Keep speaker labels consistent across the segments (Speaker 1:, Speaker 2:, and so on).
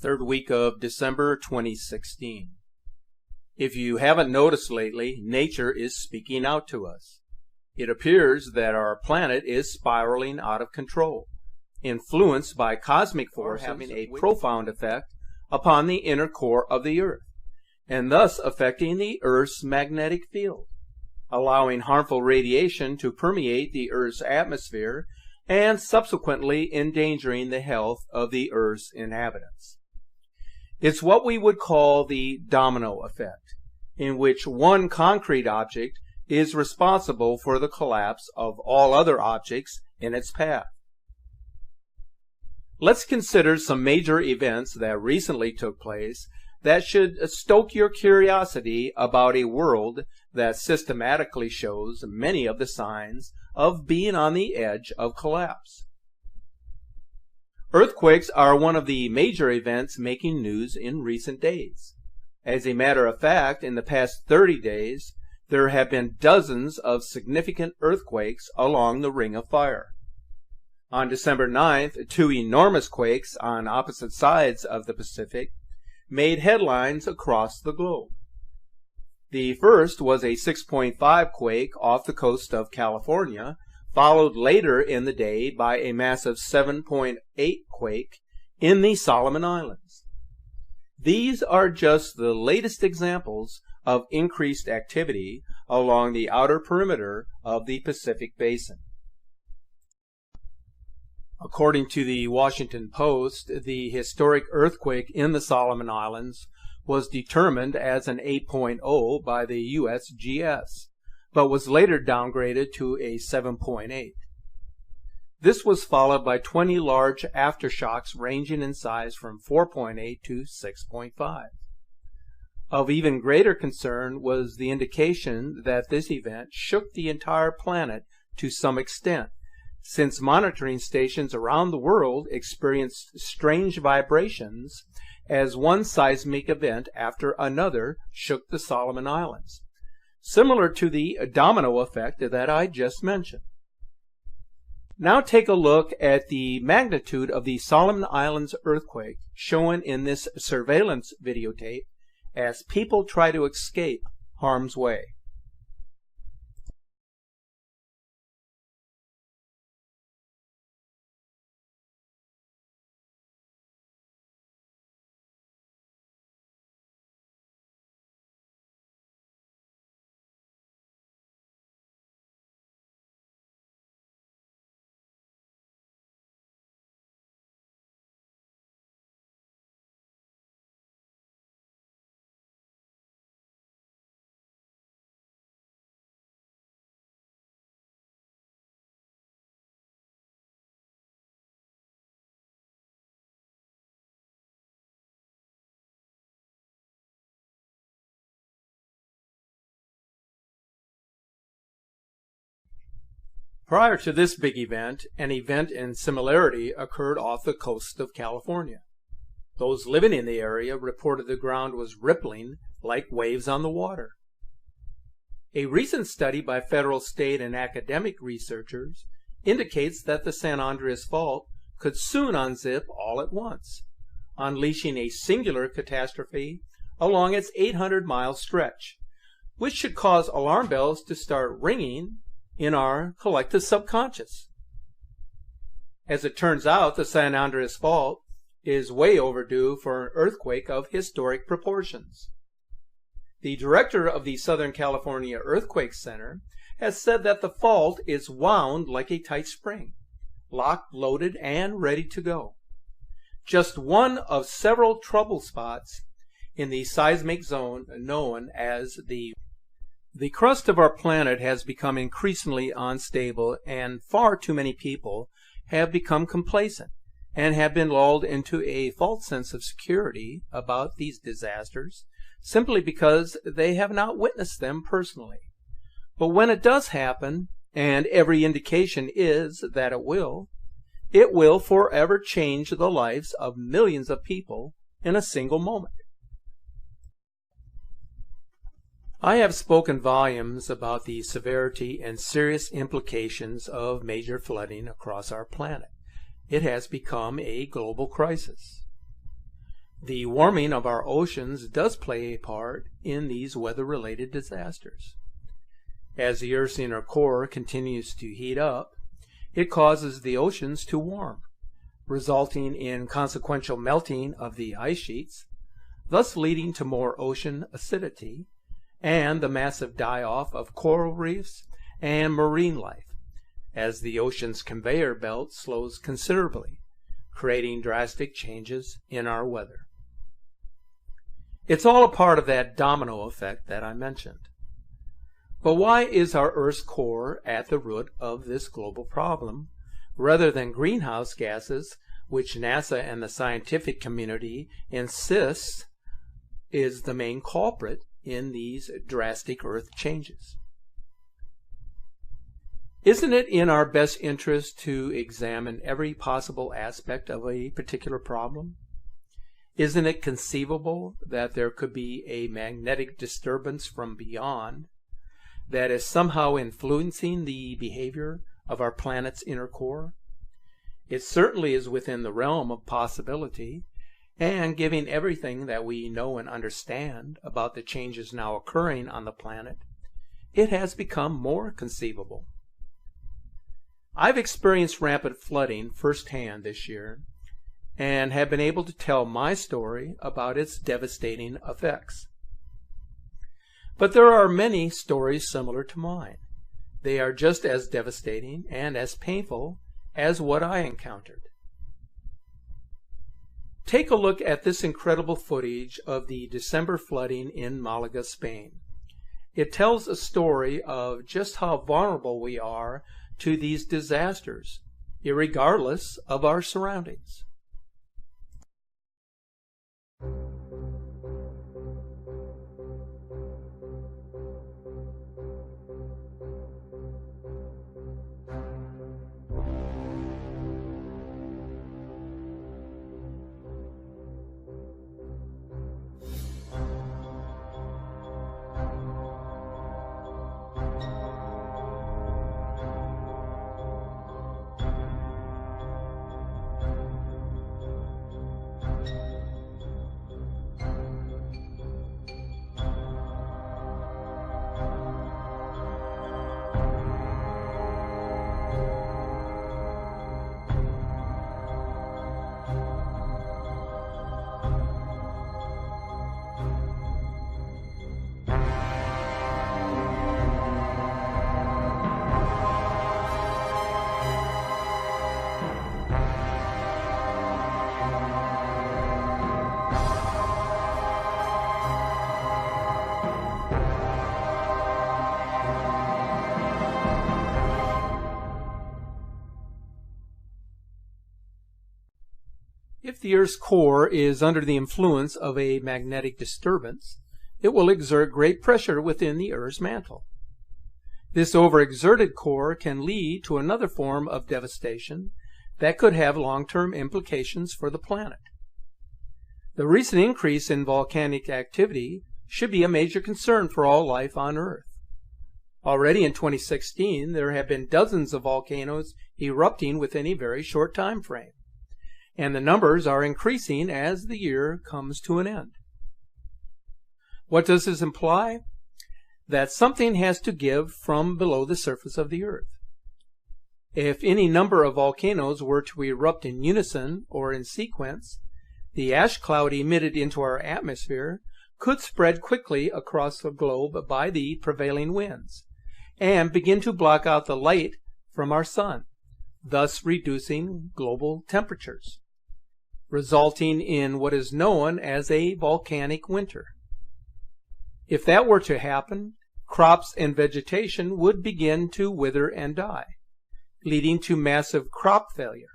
Speaker 1: Third week of December 2016. If you haven't noticed lately, nature is speaking out to us. It appears that our planet is spiraling out of control, influenced by cosmic forces having a profound effect upon the inner core of the Earth, and thus affecting the Earth's magnetic field, allowing harmful radiation to permeate the Earth's atmosphere and subsequently endangering the health of the Earth's inhabitants. It's what we would call the domino effect, in which one concrete object is responsible for the collapse of all other objects in its path. Let's consider some major events that recently took place that should stoke your curiosity about a world that systematically shows many of the signs of being on the edge of collapse. Earthquakes are one of the major events making news in recent days. As a matter of fact, in the past 30 days, there have been dozens of significant earthquakes along the Ring of Fire. On December 9th, two enormous quakes on opposite sides of the Pacific made headlines across the globe. The first was a 6.5 quake off the coast of California, followed later in the day by a massive 7.8 quake in the Solomon Islands. These are just the latest examples of increased activity along the outer perimeter of the Pacific Basin. According to the Washington Post, the historic earthquake in the Solomon Islands was determined as an 8.0 by the USGS, but was later downgraded to a 7.8. This was followed by 20 large aftershocks ranging in size from 4.8 to 6.5. Of even greater concern was the indication that this event shook the entire planet to some extent, since monitoring stations around the world experienced strange vibrations as one seismic event after another shook the Solomon Islands, similar to the domino effect that I just mentioned. Now take a look at the magnitude of the Solomon Islands earthquake shown in this surveillance videotape as people try to escape harm's way. Prior to this big event, an event in similarity occurred off the coast of California. Those living in the area reported the ground was rippling like waves on the water. A recent study by federal, state, and academic researchers indicates that the San Andreas Fault could soon unzip all at once, unleashing a singular catastrophe along its 800-mile stretch, which should cause alarm bells to start ringing in our collective subconscious. As it turns out, the San Andreas Fault is way overdue for an earthquake of historic proportions. The director of the Southern California Earthquake Center has said that the fault is wound like a tight spring, locked, loaded, and ready to go. Just one of several trouble spots in the seismic zone known as the crust of our planet has become increasingly unstable, and far too many people have become complacent and have been lulled into a false sense of security about these disasters simply because they have not witnessed them personally. But when it does happen, and every indication is that it will forever change the lives of millions of people in a single moment. I have spoken volumes about the severity and serious implications of major flooding across our planet. It has become a global crisis. The warming of our oceans does play a part in these weather-related disasters. As the Earth's inner core continues to heat up, it causes the oceans to warm, resulting in consequential melting of the ice sheets, thus leading to more ocean acidity and the massive die-off of coral reefs and marine life, as the ocean's conveyor belt slows considerably, creating drastic changes in our weather. It's all a part of that domino effect that I mentioned. But why is our Earth's core at the root of this global problem, rather than greenhouse gases, which NASA and the scientific community insists is the main culprit in these drastic Earth changes? Isn't it in our best interest to examine every possible aspect of a particular problem? Isn't it conceivable that there could be a magnetic disturbance from beyond that is somehow influencing the behavior of our planet's inner core? It certainly is within the realm of possibility, and given everything that we know and understand about the changes now occurring on the planet, it has become more conceivable. I've experienced rampant flooding firsthand this year, and have been able to tell my story about its devastating effects. But there are many stories similar to mine. They are just as devastating and as painful as what I encountered. Take a look at this incredible footage of the December flooding in Malaga, Spain. It tells a story of just how vulnerable we are to these disasters, irregardless of our surroundings. If the Earth's core is under the influence of a magnetic disturbance, it will exert great pressure within the Earth's mantle. This overexerted core can lead to another form of devastation that could have long-term implications for the planet. The recent increase in volcanic activity should be a major concern for all life on Earth. Already in 2016, there have been dozens of volcanoes erupting within a very short time frame, and the numbers are increasing as the year comes to an end. What does this imply? That something has to give from below the surface of the Earth. If any number of volcanoes were to erupt in unison or in sequence, the ash cloud emitted into our atmosphere could spread quickly across the globe by the prevailing winds and begin to block out the light from our sun, thus reducing global temperatures, resulting in what is known as a volcanic winter. If that were to happen, crops and vegetation would begin to wither and die, leading to massive crop failure,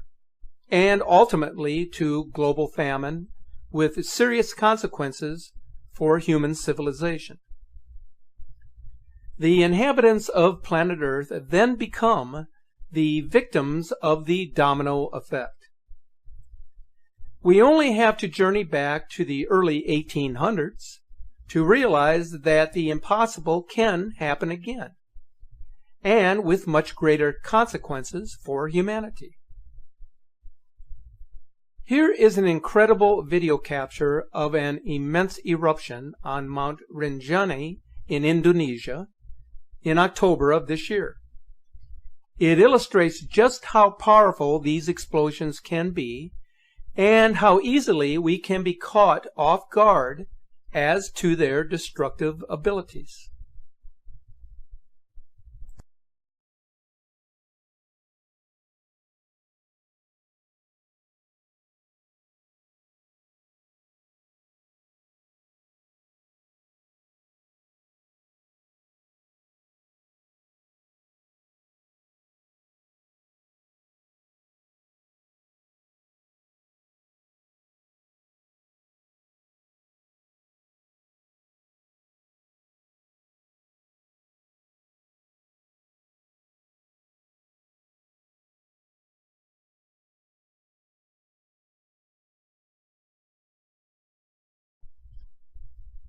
Speaker 1: and ultimately to global famine with serious consequences for human civilization. The inhabitants of planet Earth then become the victims of the domino effect. We only have to journey back to the early 1800s to realize that the impossible can happen again, and with much greater consequences for humanity. Here is an incredible video capture of an immense eruption on Mount Rinjani in Indonesia in October of this year. It illustrates just how powerful these explosions can be and how easily we can be caught off guard as to their destructive abilities.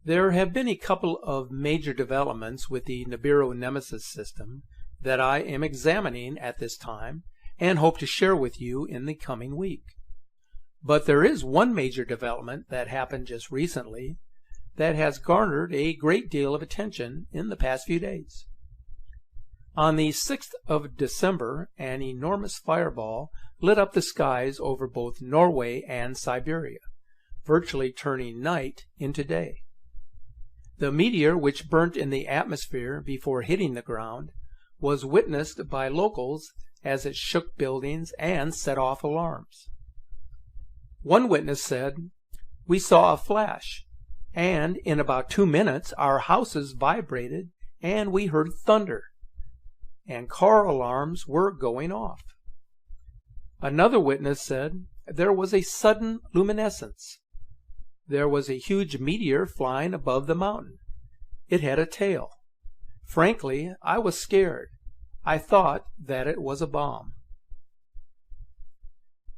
Speaker 1: There have been a couple of major developments with the Nibiru Nemesis system that I am examining at this time and hope to share with you in the coming week. But there is one major development that happened just recently that has garnered a great deal of attention in the past few days. On the 6th of December, an enormous fireball lit up the skies over both Norway and Siberia, virtually turning night into day. The meteor, which burnt in the atmosphere before hitting the ground, was witnessed by locals as it shook buildings and set off alarms. One witness said, "We saw a flash, and in about 2 minutes our houses vibrated and we heard thunder, and car alarms were going off." Another witness said, "There was a sudden luminescence. There was a huge meteor flying above the mountain. It had a tail. Frankly, I was scared. I thought that it was a bomb."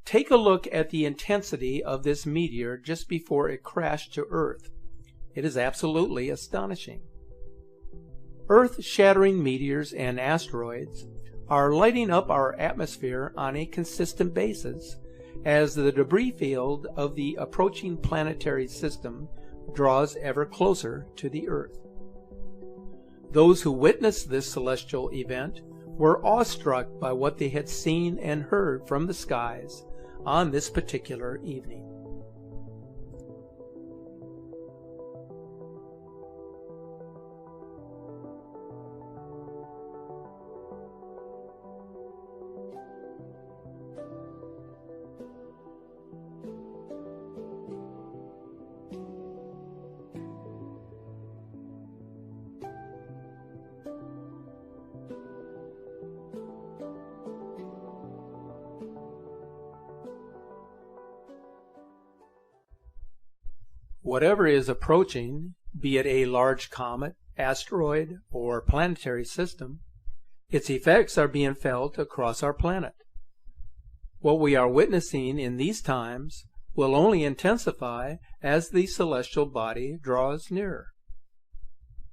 Speaker 1: Take a look at the intensity of this meteor just before it crashed to Earth. It is absolutely astonishing. Earth-shattering meteors and asteroids are lighting up our atmosphere on a consistent basis as the debris field of the approaching planetary system draws ever closer to the Earth. Those who witnessed this celestial event were awestruck by what they had seen and heard from the skies on this particular evening. Whatever is approaching, be it a large comet, asteroid, or planetary system, its effects are being felt across our planet. What we are witnessing in these times will only intensify as the celestial body draws nearer.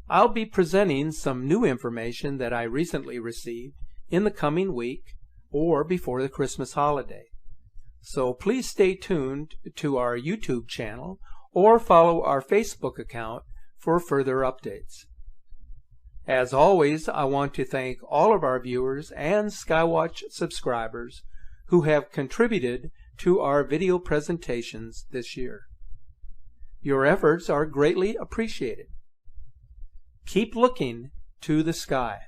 Speaker 1: I'll be presenting some new information that I recently received in the coming week or before the Christmas holiday. So please stay tuned to our YouTube channel or follow our Facebook account for further updates. As always, I want to thank all of our viewers and Skywatch subscribers who have contributed to our video presentations this year. Your efforts are greatly appreciated. Keep looking to the sky.